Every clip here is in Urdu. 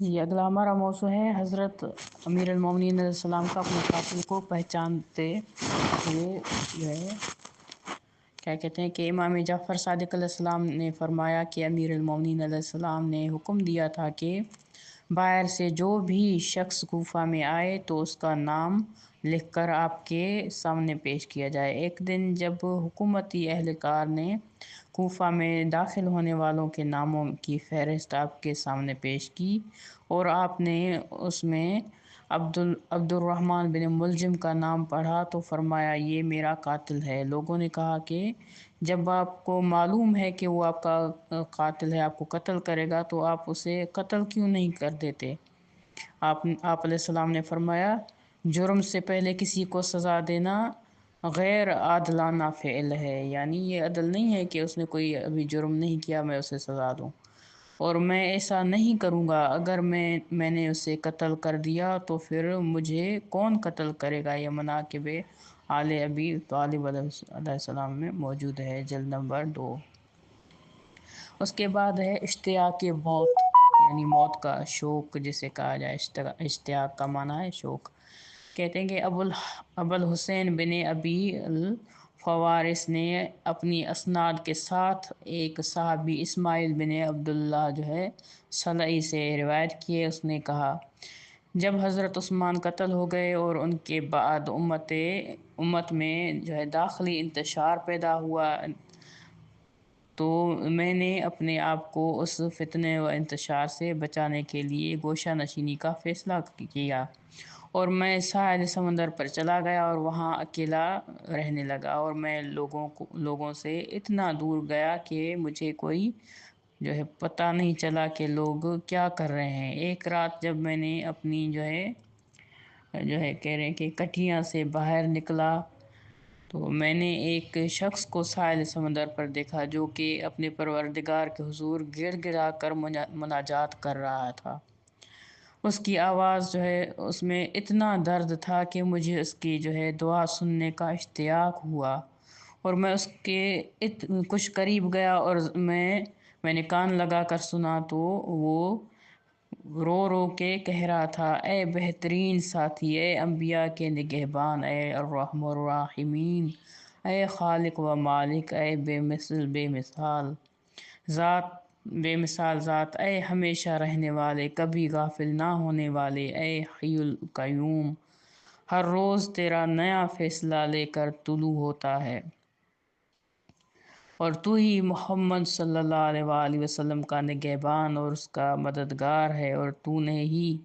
جی اگلا ہمارا موضوع ہے حضرت امیر المومنین علیہ السلام کا اپنے قاتل کو پہچانتے ہوئے جو ہے کیا کہتے ہیں کہ امام جعفر صادق علیہ السلام نے فرمایا کہ امیر المومنین علیہ السلام نے حکم دیا تھا کہ باہر سے جو بھی شخص کوفہ میں آئے تو اس کا نام لکھ کر آپ کے سامنے پیش کیا جائے۔ ایک دن جب حکومتی اہلکار نے کوفہ میں داخل ہونے والوں کے ناموں کی فہرست آپ کے سامنے پیش کی اور آپ نے اس میں عبد الرحمن بن ملجم کا نام پڑھا تو فرمایا یہ میرا قاتل ہے۔ لوگوں نے کہا کہ جب آپ کو معلوم ہے کہ وہ آپ کا قاتل ہے، آپ کو قتل کرے گا، تو آپ اسے قتل کیوں نہیں کر دیتے؟ آپ علیہ السلام نے فرمایا جرم سے پہلے کسی کو سزا دینا غیر عادلانہ فعل ہے، یعنی یہ عدل نہیں ہے کہ اس نے کوئی ابھی جرم نہیں کیا میں اسے سزا دوں، اور میں ایسا نہیں کروں گا۔ اگر میں نے اسے قتل کر دیا تو پھر مجھے کون قتل کرے گا؟ یہ مناقب آل ابی طالب علیہ السلام میں موجود ہے، جلد نمبر 2۔ اس کے بعد ہے اشتیاق موت، یعنی موت کا شوق جسے کہا جائے۔ اشتیاق کا معنی ہے شوق۔ کہتے ہیں کہ ابو الحسین بن ابی الفوارس نے اپنی اسناد کے ساتھ ایک صحابی اسماعیل بن عبداللہ جو ہے صلعی سے روایت کیے۔ اس نے کہا جب حضرت عثمان قتل ہو گئے اور ان کے بعد امت میں جو ہے داخلی انتشار پیدا ہوا تو میں نے اپنے آپ کو اس فتنے و انتشار سے بچانے کے لیے گوشہ نشینی کا فیصلہ کیا، اور میں ساحل سمندر پر چلا گیا اور وہاں اکیلا رہنے لگا، اور میں لوگوں سے اتنا دور گیا کہ مجھے کوئی جو ہے پتہ نہیں چلا کہ لوگ کیا کر رہے ہیں۔ ایک رات جب میں نے اپنی جو ہے کہہ رہے ہیں کہ کٹھیاں سے باہر نکلا تو میں نے ایک شخص کو ساحل سمندر پر دیکھا جو کہ اپنے پروردگار کے حضور گڑ گڑا کر مناجات کر رہا تھا۔ اس کی آواز جو ہے اس میں اتنا درد تھا کہ مجھے اس کی جو ہے دعا سننے کا اشتیاق ہوا، اور میں اس کے کچھ قریب گیا اور میں نے کان لگا کر سنا تو وہ رو رو کے کہہ رہا تھا اے بہترین ساتھی، اے انبیاء کے نگہبان، اے الرحم الراحمین، اے خالق و مالک، اے بے مثال ذات، اے ہمیشہ رہنے والے، کبھی غافل نہ ہونے والے، اے حی القیوم، ہر روز تیرا نیا فیصلہ لے کر طلوع ہوتا ہے، اور تو ہی محمد صلی اللہ علیہ وآلہ وسلم کا نگہبان اور اس کا مددگار ہے، اور تو نے ہی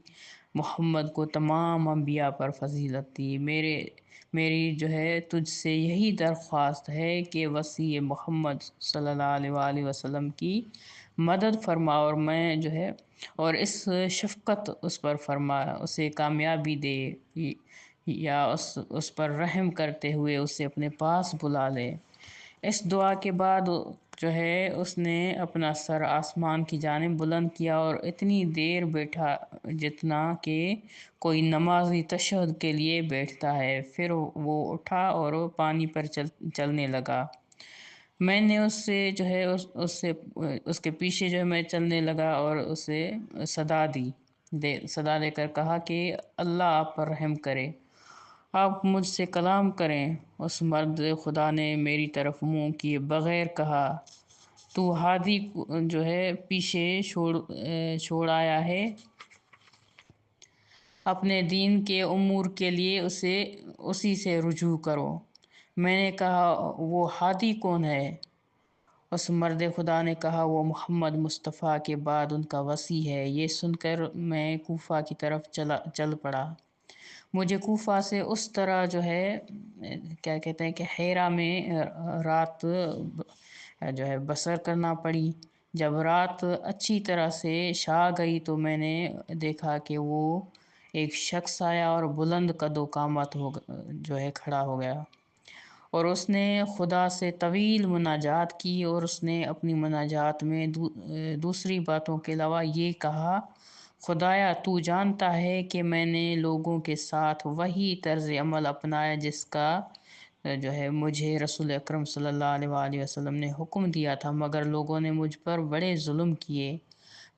محمد کو تمام انبیاء پر فضیلت دی۔ میری جو ہے تجھ سے یہی درخواست ہے کہ وصی محمد صلی اللہ علیہ وآلہ وسلم کی مدد فرما، اور میں جو ہے اور اس شفقت اس پر فرما، اسے کامیابی دے، یا اس پر رحم کرتے ہوئے اسے اپنے پاس بلا لے۔ اس دعا کے بعد جو ہے اس نے اپنا سر آسمان کی جانب بلند کیا اور اتنی دیر بیٹھا جتنا کہ کوئی نمازی تشہد کے لیے بیٹھتا ہے، پھر وہ اٹھا اور پانی پر چلنے لگا۔ میں نے اس سے جو ہے اس کے پیچھے جو ہے میں چلنے لگا اور اسے صدا دے کر کہا کہ اللہ آپ پر رحم کرے، آپ مجھ سے کلام کریں۔ اس مرد خدا نے میری طرف منہ کیے بغیر کہا تو ہادی جو ہے پیچھے چھوڑ آیا ہے، اپنے دین کے امور کے لیے اسی سے رجوع کرو۔ میں نے کہا وہ ہادی کون ہے؟ اس مرد خدا نے کہا وہ محمد مصطفیٰ کے بعد ان کا وصی ہے۔ یہ سن کر میں کوفہ کی طرف چل پڑا۔ مجھے کوفہ سے اس طرح جو ہے کیا کہتے ہیں کہ حیرہ میں رات جو ہے بسر کرنا پڑی۔ جب رات اچھی طرح سے چھا گئی تو میں نے دیکھا کہ وہ ایک شخص آیا اور بلند قد و قامت جو ہے کھڑا ہو گیا، اور اس نے خدا سے طویل مناجات کی، اور اس نے اپنی مناجات میں دوسری باتوں کے علاوہ یہ کہا خدایا تو جانتا ہے کہ میں نے لوگوں کے ساتھ وہی طرز عمل اپنایا جس کا جو ہے مجھے رسول اکرم صلی اللہ علیہ وآلہ وسلم نے حکم دیا تھا، مگر لوگوں نے مجھ پر بڑے ظلم کیے۔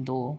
2।